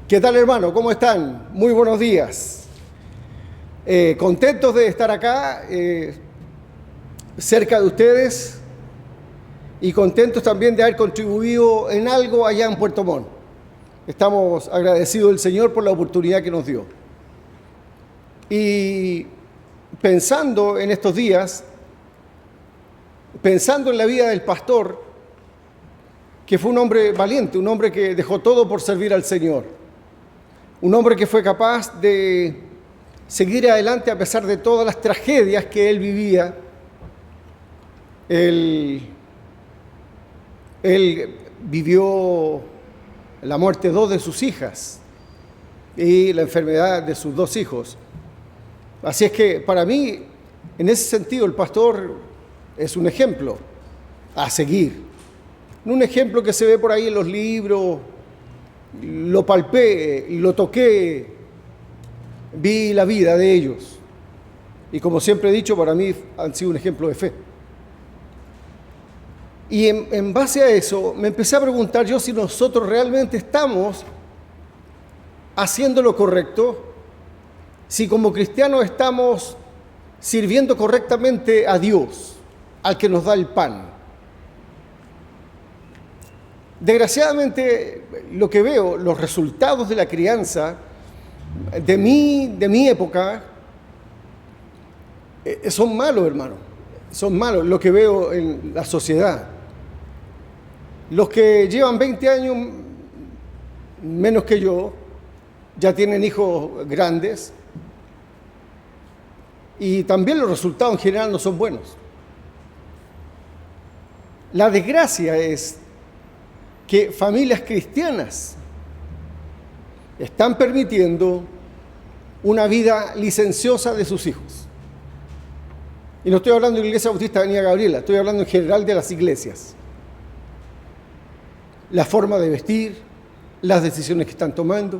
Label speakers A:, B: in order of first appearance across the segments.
A: ¿Qué tal, hermano? ¿Cómo están? Muy buenos días. Contentos de estar acá, cerca de ustedes, y contentos también de haber contribuido en algo allá en Puerto Montt. Estamos agradecidos del Señor por la oportunidad que nos dio. Y pensando en estos días, pensando en la vida del pastor, que fue un hombre valiente, un hombre que dejó todo por servir al Señor. Un hombre que fue capaz de seguir adelante a pesar de todas las tragedias que él vivía. Él vivió la muerte de 2 de sus hijas y la enfermedad de sus 2 hijos. Así es que para mí, en ese sentido, el pastor es un ejemplo a seguir. No un ejemplo que se ve por ahí en los libros. Lo palpé, lo toqué, vi la vida de ellos. Y como siempre he dicho, para mí han sido un ejemplo de fe. Y en base a eso me empecé a preguntar yo si nosotros realmente estamos haciendo lo correcto, si como cristianos estamos sirviendo correctamente a Dios, al que nos da el pan. Desgraciadamente, lo que veo, los resultados de la crianza de mi época son malos, hermano. Son malos lo que veo en la sociedad. Los que llevan 20 años menos que yo, ya tienen hijos grandes, y también los resultados en general no son buenos. La desgracia es que familias cristianas están permitiendo una vida licenciosa de sus hijos. Y no estoy hablando de la Iglesia Bautista Avenida Gabriela, estoy hablando en general de las iglesias. La forma de vestir, las decisiones que están tomando.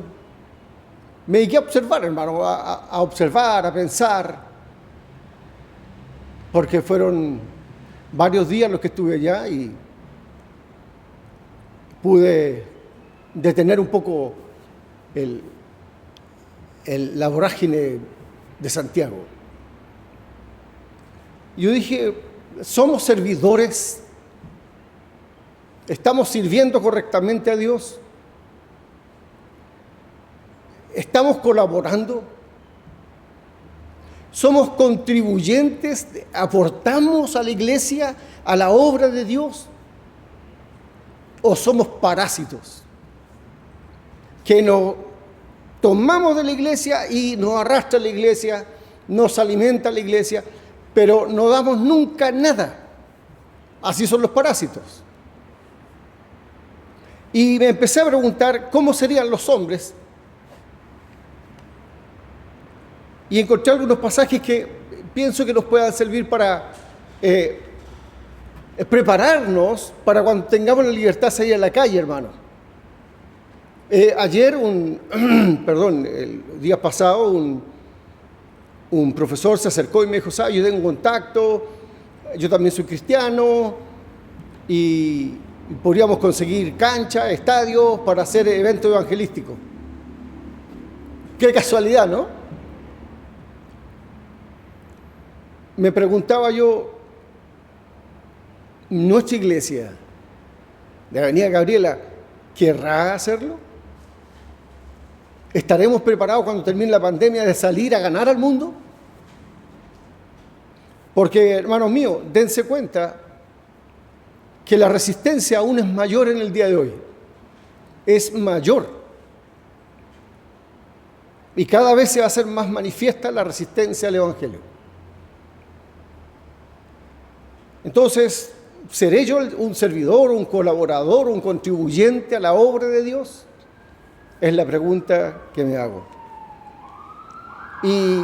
A: Me dediqué a observar, hermano, a observar, a pensar, porque fueron varios días los que estuve allá y pude detener un poco la vorágine de Santiago. Yo dije, ¿somos servidores? ¿Estamos sirviendo correctamente a Dios? ¿Estamos colaborando? ¿Somos contribuyentes? ¿Aportamos a la iglesia, a la obra de Dios? ¿O somos parásitos que nos tomamos de la iglesia y nos arrastra la iglesia, nos alimenta la iglesia, pero no damos nunca nada? Así son los parásitos. Y me empecé a preguntar cómo serían los hombres, y encontré algunos pasajes que pienso que nos puedan servir para prepararnos para cuando tengamos la libertad de salir a la calle, hermano. Ayer, el día pasado, un profesor se acercó y me dijo, ¿sabes? Yo tengo contacto, yo también soy cristiano, y podríamos conseguir canchas, estadios para hacer eventos evangelísticos. Qué casualidad, ¿no? Me preguntaba yo, ¿nuestra iglesia de Avenida Gabriela querrá hacerlo? ¿Estaremos preparados cuando termine la pandemia de salir a ganar al mundo? Porque, hermanos míos, dense cuenta que la resistencia aún es mayor en el día de hoy. Es mayor. Y cada vez se va a hacer más manifiesta la resistencia al Evangelio. Entonces, ¿seré yo un servidor, un colaborador, un contribuyente a la obra de Dios? Es la pregunta que me hago. Y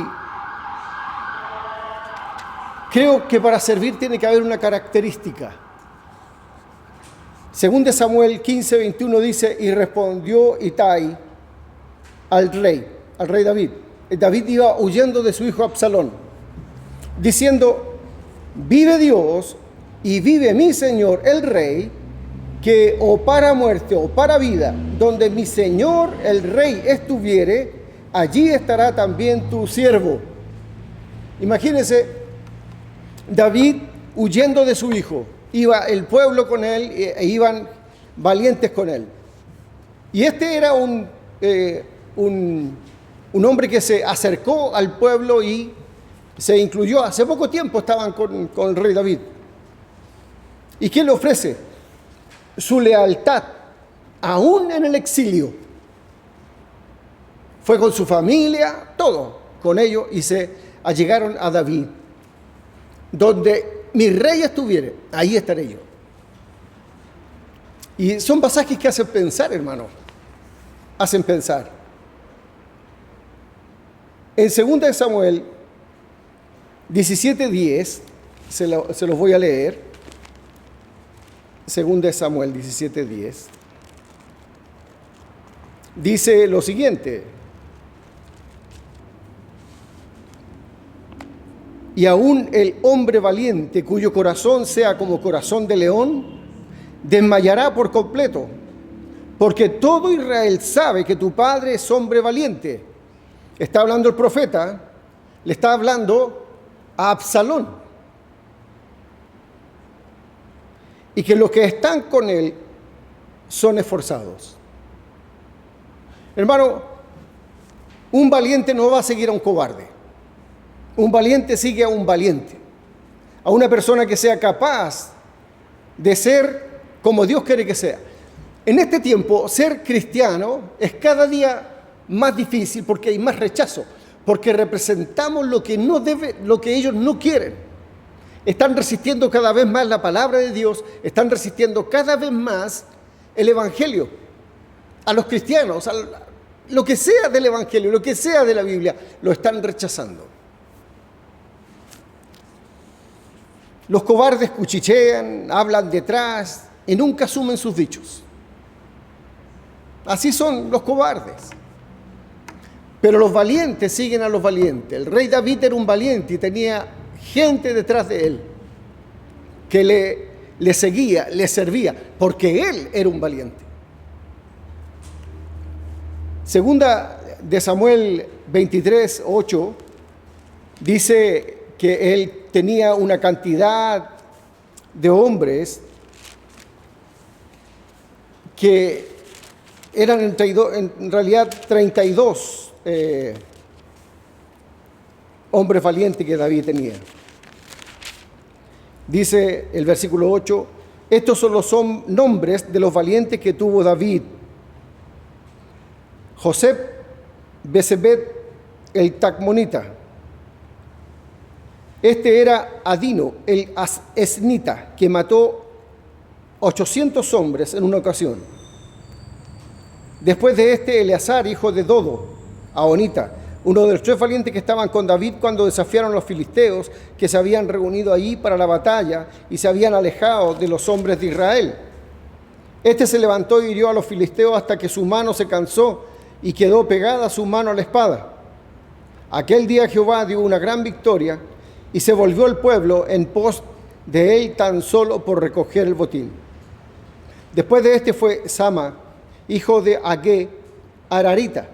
A: creo que para servir tiene que haber una característica. Según de Samuel 15:21 dice, y respondió Itai al rey David. David iba huyendo de su hijo Absalón, diciendo, vive Dios y vive mi señor el rey, que o para muerte o para vida, donde mi Señor el Rey estuviere, allí estará también tu siervo. Imagínense, David huyendo de su hijo, iba el pueblo con él e iban valientes con él. Y este era un hombre que se acercó al pueblo y se incluyó. Hace poco tiempo estaban con el rey David. ¿Y qué le ofrece? Su lealtad, aún en el exilio. Fue con su familia, todo con ellos, y se allegaron a David. Donde mi rey estuviere, ahí estaré yo. Y son pasajes que hacen pensar, hermano. Hacen pensar. En 2 Samuel 17:10, se los voy a leer. 2 Samuel 17:10. Dice lo siguiente: y aún el hombre valiente, cuyo corazón sea como corazón de león, desmayará por completo, porque todo Israel sabe que tu padre es hombre valiente. Está hablando el profeta, le está hablando a Absalón. Y que los que están con él son esforzados. Hermano, un valiente no va a seguir a un cobarde. Un valiente sigue a un valiente, a una persona que sea capaz de ser como Dios quiere que sea. En este tiempo, ser cristiano es cada día más difícil porque hay más rechazo, porque representamos lo que ellos no quieren. Están resistiendo cada vez más la palabra de Dios, están resistiendo cada vez más el evangelio. A los cristianos, lo que sea del evangelio, lo que sea de la Biblia, lo están rechazando. Los cobardes cuchichean, hablan detrás y nunca asumen sus dichos. Así son los cobardes. Pero los valientes siguen a los valientes. El rey David era un valiente y tenía gente detrás de él que le seguía, le servía, porque él era un valiente. Segunda de Samuel 23:8 dice que él tenía una cantidad de hombres que eran en realidad 32 hombres valientes que David tenía. Dice el versículo 8, estos son los nombres de los valientes que tuvo David: José Besebet el Tacmonita. Este era Adino el Esnita, que mató 800 hombres en una ocasión. Después de este, Eleazar, hijo de Dodo, Ahonita, uno de los 3 valientes que estaban con David cuando desafiaron a los filisteos que se habían reunido allí para la batalla y se habían alejado de los hombres de Israel. Este se levantó y hirió a los filisteos hasta que su mano se cansó y quedó pegada su mano a la espada. Aquel día Jehová dio una gran victoria y se volvió el pueblo en pos de él tan solo por recoger el botín. Después de este fue Sama, hijo de Agé, Ararita.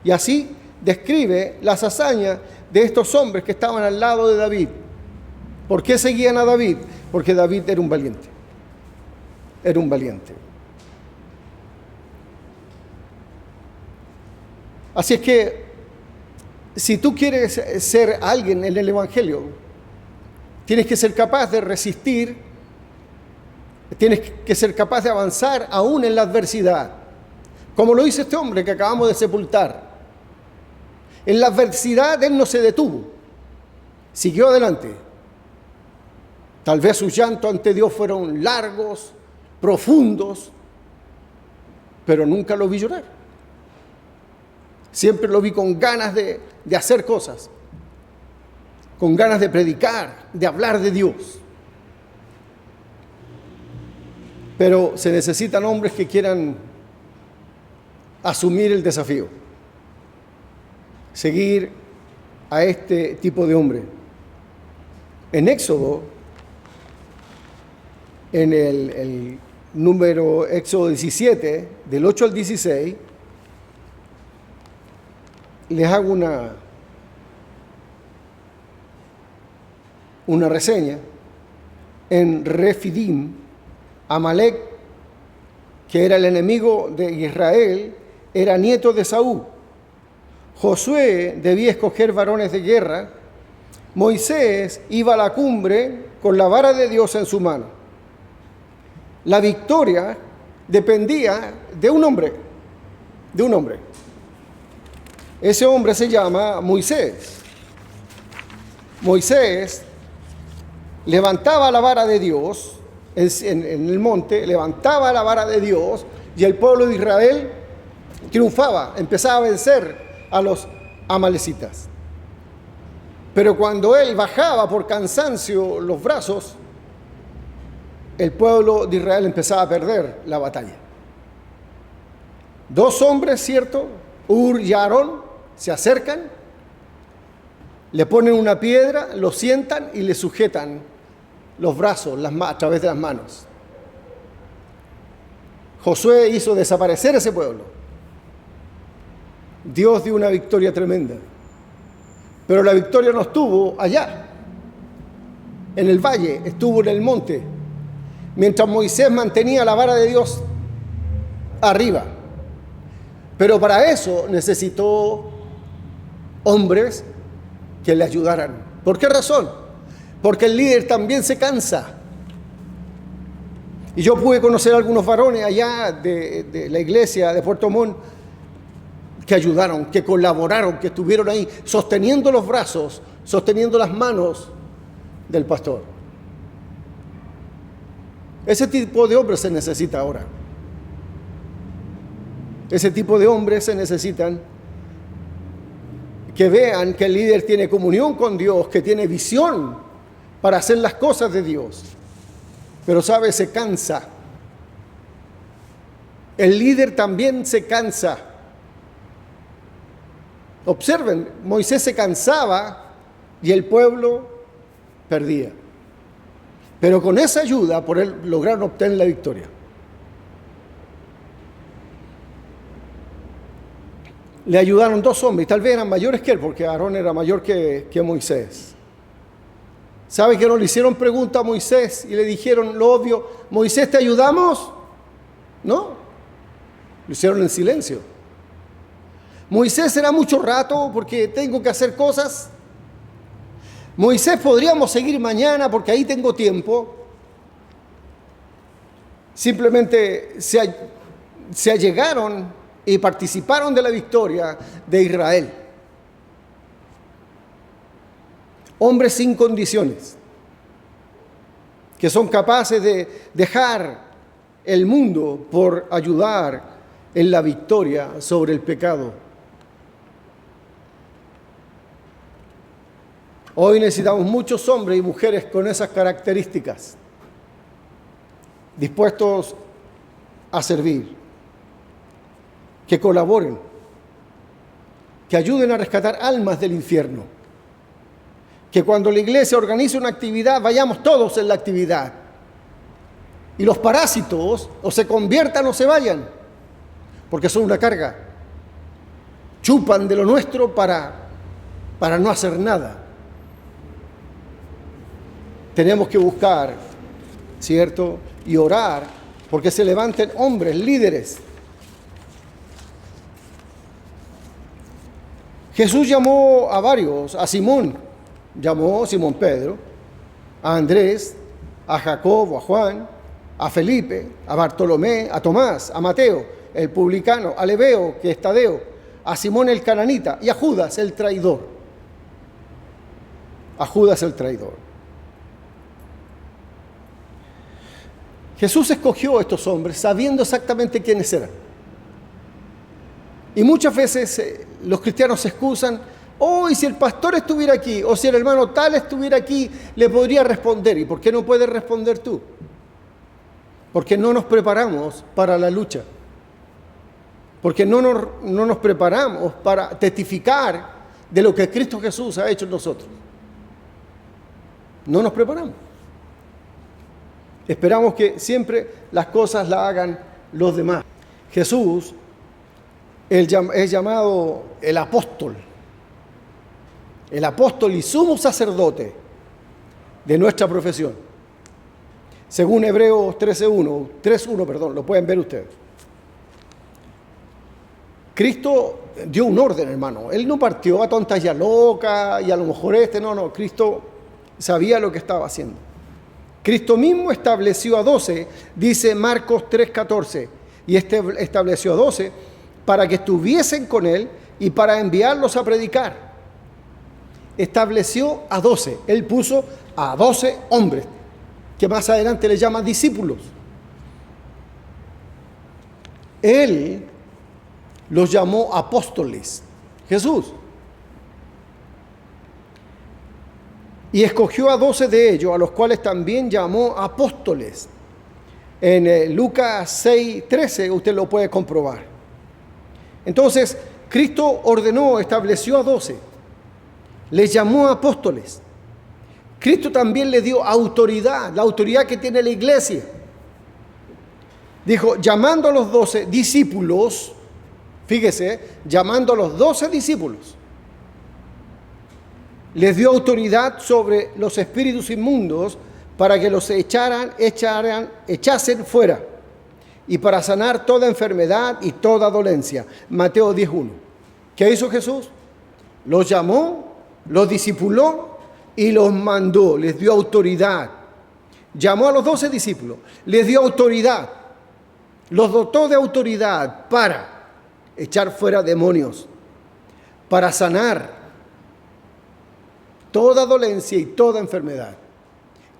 A: Y así describe las hazañas de estos hombres que estaban al lado de David. ¿Por qué seguían a David? Porque David era un valiente. Era un valiente. Así es que, si tú quieres ser alguien en el Evangelio, tienes que ser capaz de resistir, tienes que ser capaz de avanzar aún en la adversidad, como lo hizo este hombre que acabamos de sepultar. En la adversidad él no se detuvo, siguió adelante. Tal vez sus llantos ante Dios fueron largos, profundos, pero nunca lo vi llorar. Siempre lo vi con ganas de hacer cosas, con ganas de predicar, de hablar de Dios. Pero se necesitan hombres que quieran asumir el desafío, seguir a este tipo de hombre. En Éxodo, en el número Éxodo 17, del 8 al 16, les hago una reseña. En Refidim, Amalek, que era el enemigo de Israel, era nieto de Saúl. Josué debía escoger varones de guerra. Moisés iba a la cumbre con la vara de Dios en su mano. La victoria dependía de un hombre, Ese hombre se llama Moisés. Moisés levantaba la vara de Dios en el monte, levantaba la vara de Dios y el pueblo de Israel triunfaba, empezaba a vencer a los amalecitas. Pero cuando él bajaba por cansancio los brazos, el pueblo de Israel empezaba a perder la batalla. Dos hombres, ¿cierto? Ur y Aarón se acercan, le ponen una piedra, lo sientan y le sujetan los brazos a través de las manos. Josué hizo desaparecer ese pueblo. Dios dio una victoria tremenda. Pero la victoria no estuvo allá, en el valle, estuvo en el monte, mientras Moisés mantenía la vara de Dios arriba. Pero para eso necesitó hombres que le ayudaran. ¿Por qué razón? Porque el líder también se cansa. Y yo pude conocer a algunos varones allá de la iglesia de Puerto Montt que ayudaron, que colaboraron, que estuvieron ahí sosteniendo los brazos, sosteniendo las manos del pastor. Ese tipo de hombres se necesita ahora. Ese tipo de hombres se necesitan, que vean que el líder tiene comunión con Dios, que tiene visión para hacer las cosas de Dios. Pero sabe, se cansa. El líder también se cansa. Observen, Moisés se cansaba y el pueblo perdía. Pero con esa ayuda, por él lograron obtener la victoria. Le ayudaron dos hombres, y tal vez eran mayores que él, porque Aarón era mayor que Moisés. ¿Sabe que no le hicieron pregunta a Moisés y le dijeron lo obvio? ¿Moisés, te ayudamos? No, lo hicieron en silencio. Moisés, será mucho rato porque tengo que hacer cosas. Moisés, podríamos seguir mañana porque ahí tengo tiempo. Simplemente se allegaron y participaron de la victoria de Israel. Hombres sin condiciones, que son capaces de dejar el mundo por ayudar en la victoria sobre el pecado. Hoy necesitamos muchos hombres y mujeres con esas características, dispuestos a servir, que colaboren, que ayuden a rescatar almas del infierno. Que cuando la iglesia organice una actividad, vayamos todos en la actividad. Y los parásitos o se conviertan o se vayan, porque son una carga. Chupan de lo nuestro para no hacer nada. Tenemos que buscar, ¿cierto? Y orar porque se levanten hombres, líderes. Jesús llamó a varios, a Simón. Llamó a Simón Pedro, a Andrés, a Jacobo, a Juan, a Felipe, a Bartolomé, a Tomás, a Mateo, el publicano, a Lebeo, que es Tadeo, a Simón el cananita y a Judas el traidor. A Judas el traidor. Jesús escogió a estos hombres sabiendo exactamente quiénes eran. Y muchas veces los cristianos se excusan: y si el pastor estuviera aquí, o si el hermano tal estuviera aquí, le podría responder. ¿Y por qué no puedes responder tú? Porque no nos preparamos para la lucha. Porque no nos preparamos para testificar de lo que Cristo Jesús ha hecho en nosotros. No nos preparamos. Esperamos que siempre las cosas las hagan los demás. Jesús es llamado el apóstol y sumo sacerdote de nuestra profesión. Según Hebreos 3.1, lo pueden ver ustedes. Cristo dio un orden, hermano. Él no partió a tontas y a locas y a lo mejor no. Cristo sabía lo que estaba haciendo. Cristo mismo estableció a 12, dice Marcos 3.14, y estableció a 12 para que estuviesen con Él y para enviarlos a predicar. Estableció a 12. Él puso a 12 hombres, que más adelante le llaman discípulos. Él los llamó apóstoles, Jesús. Y escogió a 12 de ellos, a los cuales también llamó apóstoles. En Lucas 6.13 usted lo puede comprobar. Entonces, Cristo estableció a 12, les llamó apóstoles. Cristo también le dio autoridad, la autoridad que tiene la iglesia. Dijo, llamando a los 12 discípulos, fíjese, llamando a los 12 discípulos, les dio autoridad sobre los espíritus inmundos para que los echasen fuera y para sanar toda enfermedad y toda dolencia. Mateo 10.1. ¿Qué hizo Jesús? Los llamó, los discipuló y los mandó, les dio autoridad. Llamó a los 12 discípulos, les dio autoridad, los dotó de autoridad para echar fuera demonios, para sanar toda dolencia y toda enfermedad.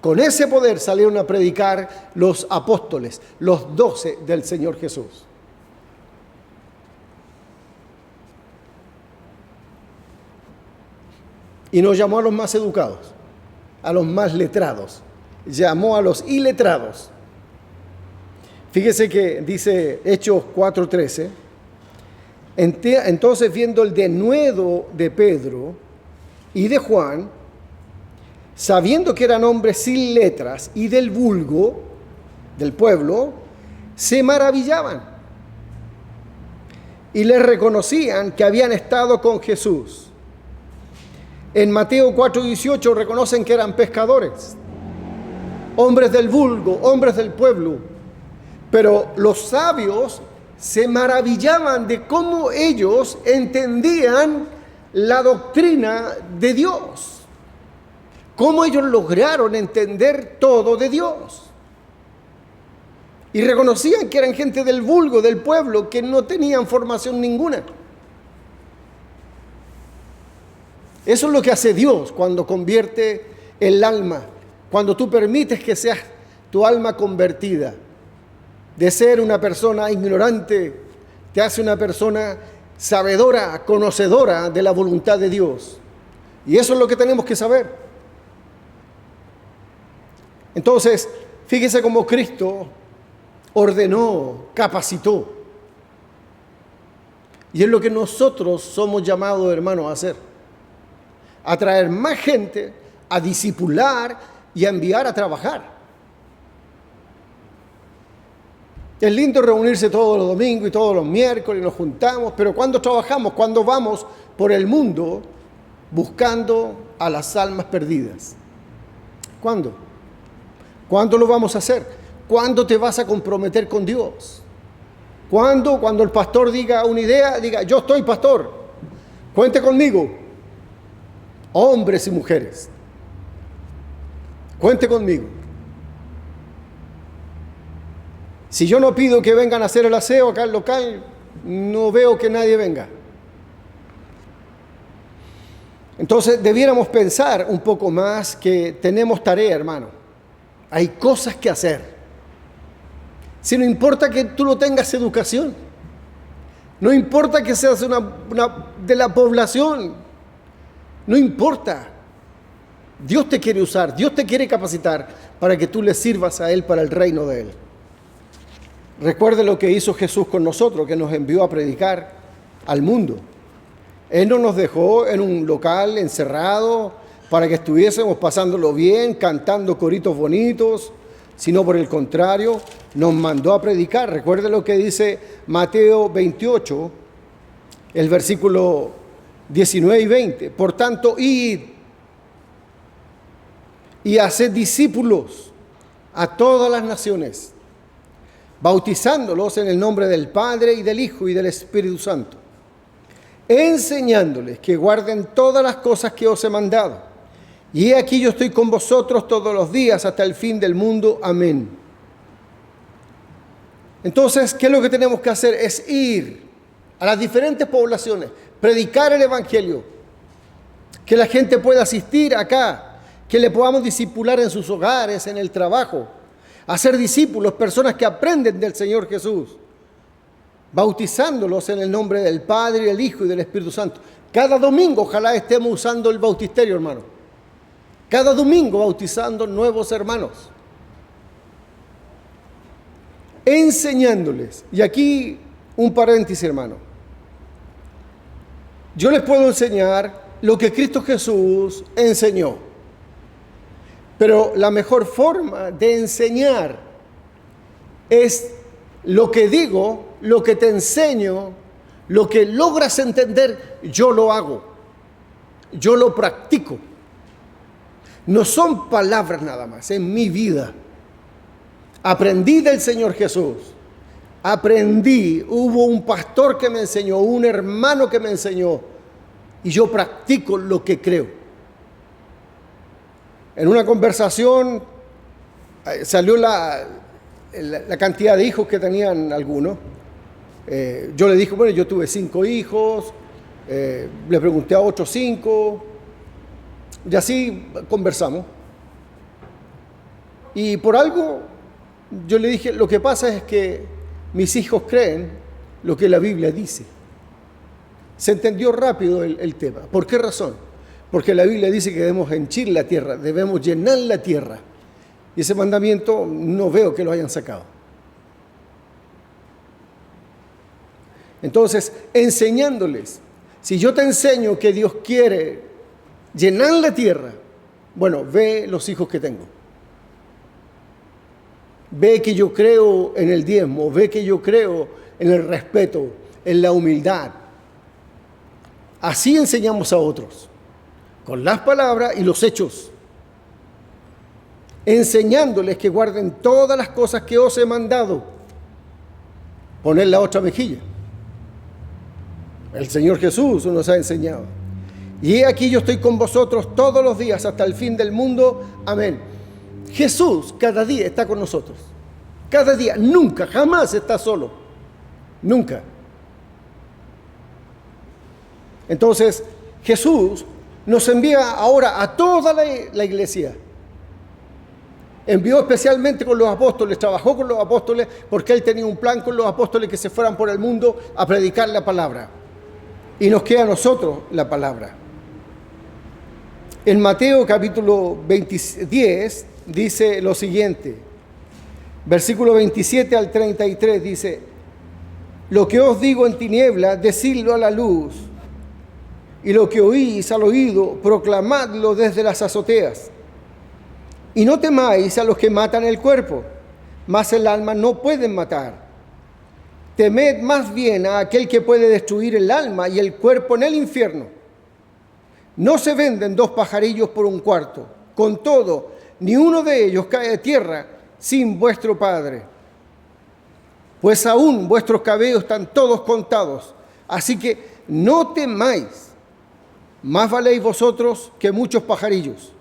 A: Con ese poder salieron a predicar los apóstoles, los 12 del Señor Jesús. Y no llamó a los más educados, a los más letrados, llamó a los iletrados. Fíjese que dice Hechos 4:13, entonces viendo el denuedo de Pedro y de Juan, sabiendo que eran hombres sin letras y del vulgo, del pueblo, se maravillaban y les reconocían que habían estado con Jesús. En Mateo 4:18 reconocen que eran pescadores, hombres del vulgo, hombres del pueblo. Pero los sabios se maravillaban de cómo ellos entendían la doctrina de Dios, cómo ellos lograron entender todo de Dios. Y reconocían que eran gente del vulgo, del pueblo, que no tenían formación ninguna. Eso es lo que hace Dios cuando convierte el alma, cuando tú permites que seas tu alma convertida. De ser una persona ignorante, te hace una persona sabedora, conocedora de la voluntad de Dios. Y eso es lo que tenemos que saber. Entonces, fíjese cómo Cristo ordenó, capacitó. Y es lo que nosotros somos llamados, hermanos, a hacer. A traer más gente, a discipular y a enviar a trabajar. Es lindo reunirse todos los domingos y todos los miércoles, nos juntamos, pero ¿cuándo trabajamos? ¿Cuándo vamos por el mundo buscando a las almas perdidas? ¿Cuándo? ¿Cuándo lo vamos a hacer? ¿Cuándo te vas a comprometer con Dios? ¿Cuándo? Cuando el pastor diga una idea, diga, yo estoy pastor, cuente conmigo. Hombres y mujeres, cuente conmigo. Si yo no pido que vengan a hacer el aseo acá al local, no veo que nadie venga. Entonces debiéramos pensar un poco más que tenemos tarea, hermano. Hay cosas que hacer. Si no importa que tú no tengas educación, no importa que seas una de la población, no importa. Dios te quiere usar, Dios te quiere capacitar para que tú le sirvas a Él para el reino de Él. Recuerde lo que hizo Jesús con nosotros, que nos envió a predicar al mundo. Él no nos dejó en un local encerrado para que estuviésemos pasándolo bien, cantando coritos bonitos, sino por el contrario, nos mandó a predicar. Recuerde lo que dice Mateo 28, el versículo 19 y 20. Por tanto, id y haced discípulos a todas las naciones, bautizándolos en el nombre del Padre y del Hijo y del Espíritu Santo, enseñándoles que guarden todas las cosas que os he mandado. Y he aquí yo estoy con vosotros todos los días hasta el fin del mundo. Amén. Entonces, ¿qué es lo que tenemos que hacer? Es ir a las diferentes poblaciones, predicar el Evangelio, que la gente pueda asistir acá, que le podamos discipular en sus hogares, en el trabajo, hacer discípulos, personas que aprenden del Señor Jesús, bautizándolos en el nombre del Padre, del Hijo y del Espíritu Santo. Cada domingo ojalá estemos usando el bautisterio, hermano. Cada domingo bautizando nuevos hermanos, enseñándoles. Y aquí un paréntesis, hermano. Yo les puedo enseñar lo que Cristo Jesús enseñó, pero la mejor forma de enseñar es lo que digo, lo que te enseño, lo que logras entender, yo lo hago, yo lo practico. No son palabras nada más, es mi vida. Aprendí del Señor Jesús. Aprendí, hubo un pastor que me enseñó, un hermano que me enseñó, y yo practico lo que creo. En una conversación salió la cantidad de hijos que tenían algunos. Yo le dije, bueno, yo tuve 5 hijos, le pregunté a otros 5, y así conversamos. Y por algo yo le dije, lo que pasa es que mis hijos creen lo que la Biblia dice. Se entendió rápido el tema. ¿Por qué razón? Porque la Biblia dice que debemos henchir la tierra, debemos llenar la tierra. Y ese mandamiento no veo que lo hayan sacado. Entonces, enseñándoles, si yo te enseño que Dios quiere llenar la tierra, bueno, ve los hijos que tengo. Ve que yo creo en el diezmo, ve que yo creo en el respeto, en la humildad. Así enseñamos a otros, con las palabras y los hechos, enseñándoles que guarden todas las cosas que os he mandado. Poner la otra mejilla. El Señor Jesús nos ha enseñado. Y he aquí yo estoy con vosotros todos los días hasta el fin del mundo. Amén. Jesús cada día está con nosotros. Cada día, nunca, jamás está solo. Nunca. Entonces, Jesús nos envía ahora a toda la iglesia. Envió especialmente con los apóstoles, trabajó con los apóstoles porque Él tenía un plan con los apóstoles que se fueran por el mundo a predicar la palabra. Y nos queda a nosotros la palabra. En Mateo capítulo 10 dice lo siguiente, versículo 27 al 33 dice, lo que os digo en tinieblas, decidlo a la luz, y lo que oís al oído, proclamadlo desde las azoteas. Y no temáis a los que matan el cuerpo, mas el alma no pueden matar. Temed más bien a aquel que puede destruir el alma y el cuerpo en el infierno. No se venden 2 pajarillos por un cuarto. Con todo, ni uno de ellos cae de tierra sin vuestro Padre. Pues aún vuestros cabellos están todos contados. Así que no temáis. Más valéis vosotros que muchos pajarillos.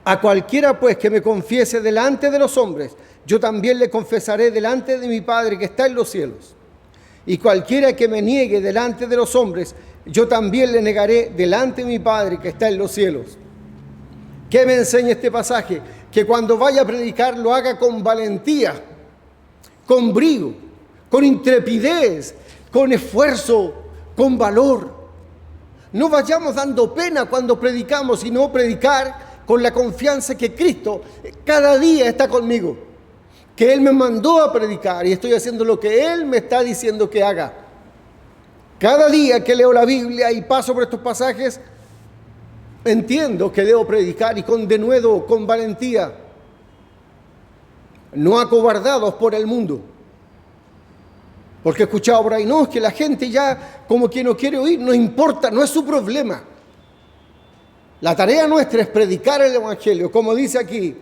A: A cualquiera pues que me confiese delante de los hombres, yo también le confesaré delante de mi Padre que está en los cielos. Y cualquiera que me niegue delante de los hombres, yo también le negaré delante de mi Padre que está en los cielos. ¿Qué me enseña este pasaje? Que cuando vaya a predicar lo haga con valentía, con brío, con intrepidez, con esfuerzo, con valor. No vayamos dando pena cuando predicamos, sino predicar con la confianza que Cristo cada día está conmigo, que Él me mandó a predicar y estoy haciendo lo que Él me está diciendo que haga. Cada día que leo la Biblia y paso por estos pasajes, entiendo que debo predicar y con denuedo, con valentía. no acobardados por el mundo. Porque he escuchado por ahí, no, es que la gente ya como que no quiere oír, no importa, no es su problema. La tarea nuestra es predicar el Evangelio, como dice aquí,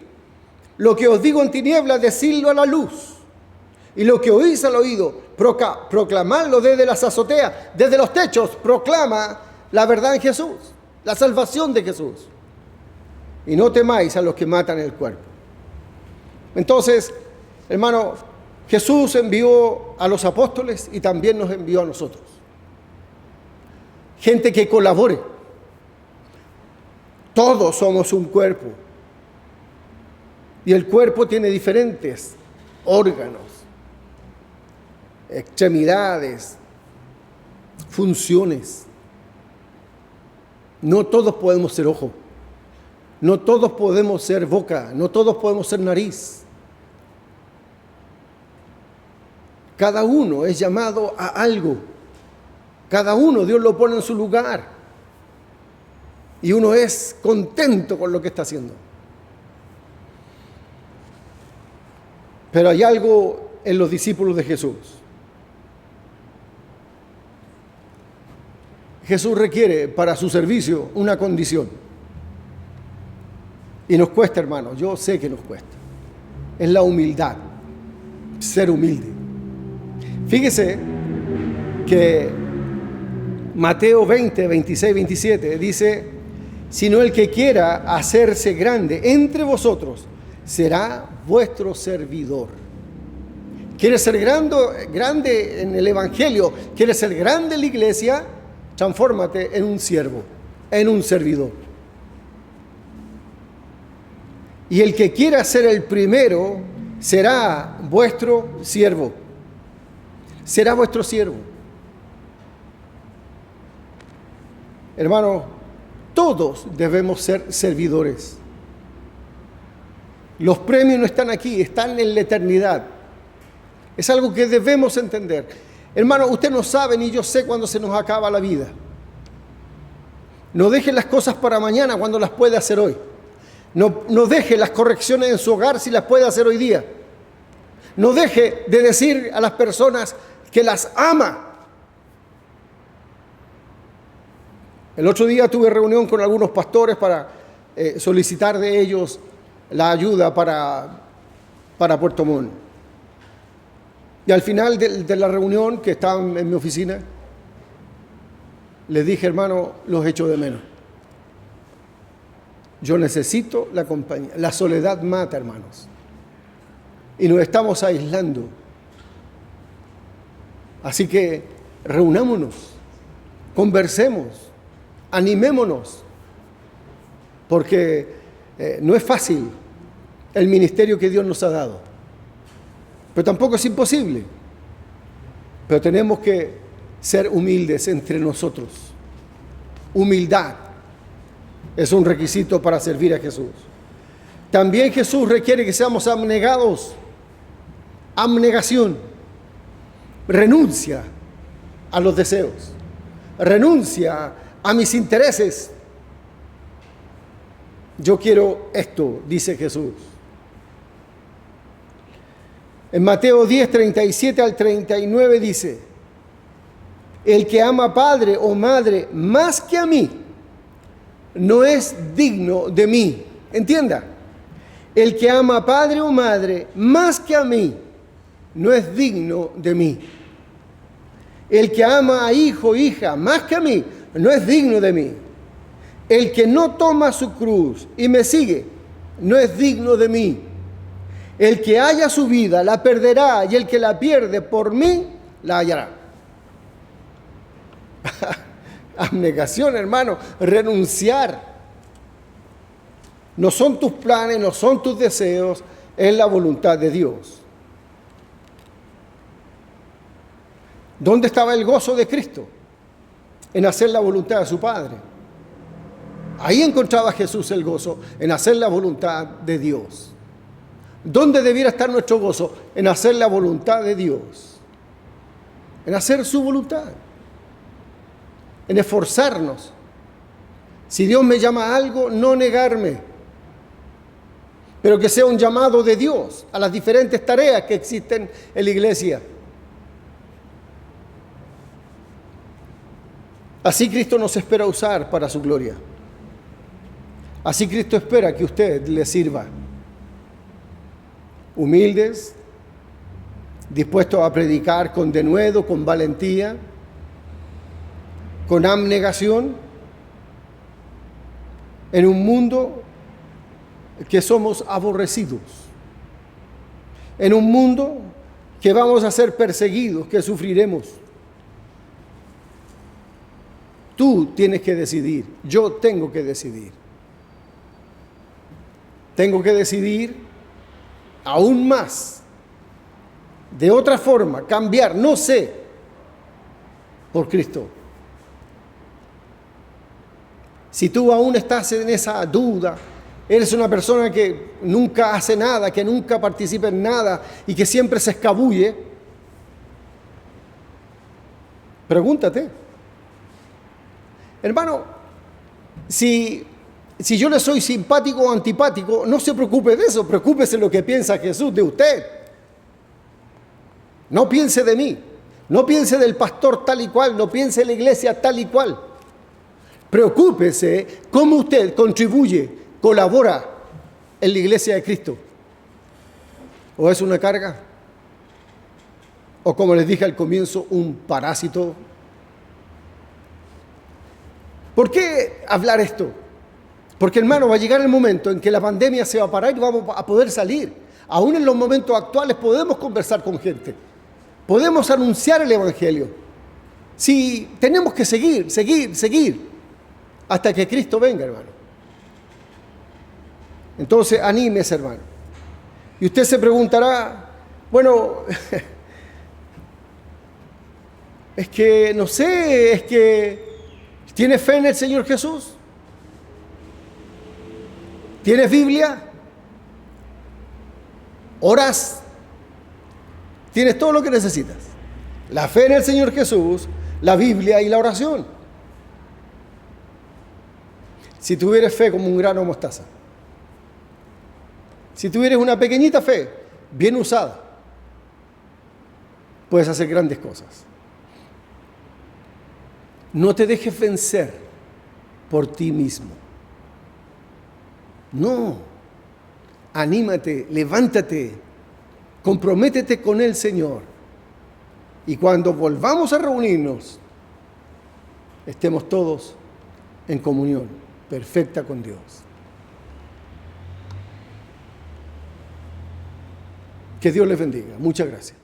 A: lo que os digo en tinieblas, decidlo a la luz. Y lo que oís al oído, proclamadlo desde las azoteas, desde los techos, proclama la verdad en Jesús, la salvación de Jesús. Y no temáis a los que matan el cuerpo. Entonces, hermano, Jesús envió a los apóstoles y también nos envió a nosotros. Gente que colabore. Todos somos un cuerpo. Y el cuerpo tiene diferentes órganos, extremidades, funciones. No todos podemos ser ojo. No todos podemos ser boca. No todos podemos ser nariz. Cada uno es llamado a algo. Cada uno Dios lo pone en su lugar. Y uno es contento con lo que está haciendo. Pero hay algo en los discípulos de Jesús. Jesús requiere para su servicio una condición. Y nos cuesta, hermano, yo sé que nos cuesta. Es la humildad, ser humilde. Fíjese que Mateo 20, 26, 27 dice, sino el que quiera hacerse grande entre vosotros será vuestro servidor. ¿Quieres ser grande en el Evangelio? ¿Quieres ser grande en la iglesia? Transfórmate en un siervo, en un servidor. Y el que quiera ser el primero será vuestro siervo. Será vuestro siervo. Hermano, todos debemos ser servidores. Los premios no están aquí, están en la eternidad. Es algo que debemos entender. Hermano, usted no sabe ni yo sé cuándo se nos acaba la vida. No deje las cosas para mañana cuando las puede hacer hoy. No deje las correcciones en su hogar si las puede hacer hoy día. No deje de decir a las personas que las ama. El otro día tuve reunión con algunos pastores para solicitar de ellos la ayuda para Puerto Montt. Y al final de la reunión, que estaban en mi oficina, les dije, hermano, los echo de menos. Yo necesito la compañía. La soledad mata, hermanos. Y nos estamos aislando. Así que reunámonos, conversemos, animémonos, porque no es fácil el ministerio que Dios nos ha dado, pero tampoco es imposible. Pero tenemos que ser humildes entre nosotros. Humildad es un requisito para servir a Jesús. También Jesús requiere que seamos abnegados. Abnegación. Renuncia a los deseos. Renuncia a mis intereses. Yo quiero esto, dice Jesús. En Mateo 10, 37 al 39 dice, el que ama padre o madre más que a mí, no es digno de mí. Entienda, el que ama padre o madre más que a mí, no es digno de mí. El que ama a hijo o hija más que a mí, no es digno de mí. El que no toma su cruz y me sigue, no es digno de mí. El que haya su vida, la perderá, y el que la pierde por mí, la hallará. Abnegación, hermano, renunciar. No son tus planes, no son tus deseos, es la voluntad de Dios. ¿Dónde estaba el gozo de Cristo? En hacer la voluntad de su Padre. Ahí encontraba Jesús el gozo, en hacer la voluntad de Dios. ¿Dónde debiera estar nuestro gozo? En hacer la voluntad de Dios. En hacer su voluntad. En esforzarnos. Si Dios me llama a algo, no negarme. pero que sea un llamado de Dios a las diferentes tareas que existen en la iglesia. Así Cristo nos espera usar para su gloria. Así Cristo espera que usted le sirva. Humildes, dispuestos a predicar con denuedo, con valentía, con abnegación, en un mundo que somos aborrecidos, en un mundo que vamos a ser perseguidos, que sufriremos. Tú tienes que decidir, yo tengo que decidir. Tengo que decidir aún más, de otra forma, cambiar, no sé, por Cristo. Si tú aún estás en esa duda, eres una persona que nunca hace nada, que nunca participa en nada y que siempre se escabulle, pregúntate. Hermano, si yo le soy simpático o antipático, no se preocupe de eso, preocúpese de lo que piensa Jesús de usted. No piense de mí, no piense del pastor tal y cual, no piense de la iglesia tal y cual. Preocúpese cómo usted contribuye, colabora en la iglesia de Cristo. ¿O es una carga? ¿O como les dije al comienzo, un parásito? ¿Por qué hablar esto? Porque, hermano, va a llegar el momento en que la pandemia se va a parar y vamos a poder salir. Aún en los momentos actuales podemos conversar con gente. Podemos anunciar el Evangelio. Si tenemos que seguir, hasta que Cristo venga, hermano. Entonces, anímese, hermano. Y usted se preguntará, bueno, es que, no sé, es que, ¿tienes fe en el Señor Jesús? ¿Tienes Biblia? ¿Oras? Tienes todo lo que necesitas. La fe en el Señor Jesús, la Biblia y la oración. Si tuvieres fe como un grano de mostaza, si tuvieres una pequeñita fe, bien usada, puedes hacer grandes cosas. No te dejes vencer por ti mismo. No. Anímate, levántate, comprométete con el Señor. Y cuando volvamos a reunirnos, estemos todos en comunión perfecta con Dios. Que Dios les bendiga. Muchas gracias.